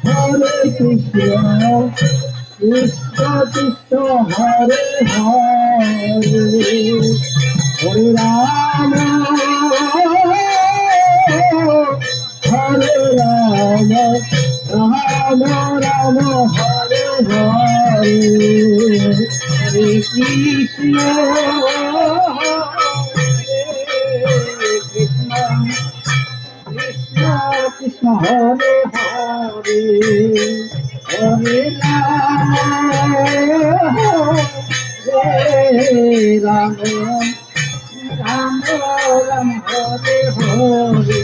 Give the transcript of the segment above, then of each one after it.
Hare Krishna, Krishna Krishna, Hare Hare, Hare Rama, Hare Rama, Rama Rama, Hare Hare, Hare Krishna, Hare Krishna, Krishna Krishna, Hare Hare, Hare Rama, Hare Rama, Rama Rama, Hare Hare,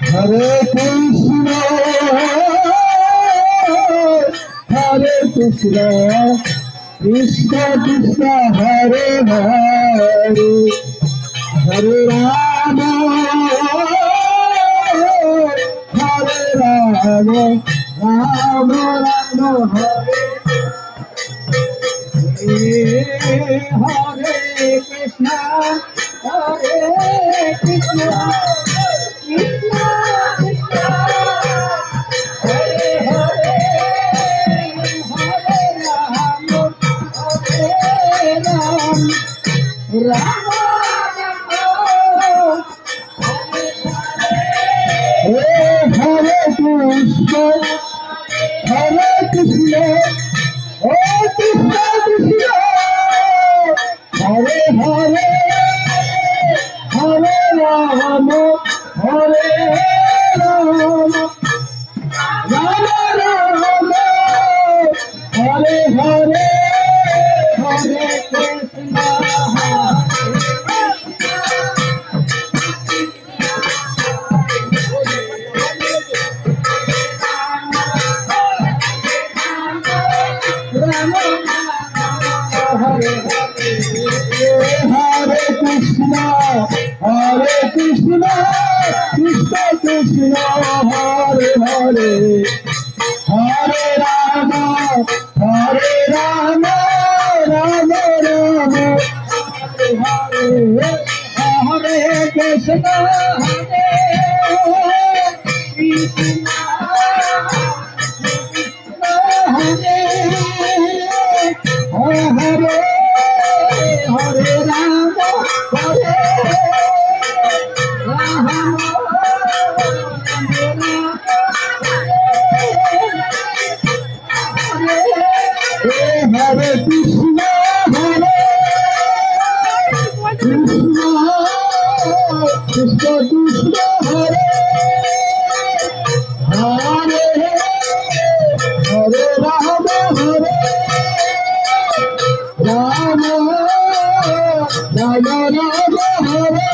Hare Krishna, Hare Krishna, Krishna Krishna, Hare Hare, Hare Rama, Hare Rama, Rama Rama, Hare Hare Krishna, Hare Krishna, Krishna Krishna, Hare Hare, Hare Rama, Hare Rama, Rama Hare Krishna, Hare Krishna, Hare Krishna Krishna, Hare Hare, Hare Rama, Hare Rama, Rama Rama, Hare Hare, Hare Krishna, Hare Krishna, Hare Krishna, Krishna Krishna, Hare Hare, Hare Rama, Hare Rama, Rama Rama, Hare Hare, Hare Krishna, Hare Krishna, Hare Hare, Hare Rama, Hare Rama, Hare Krishna, Hare Krishna, Krishna Krishna, Hare Hare, Hare Rama, Hare Rama, Rama Rama, Hare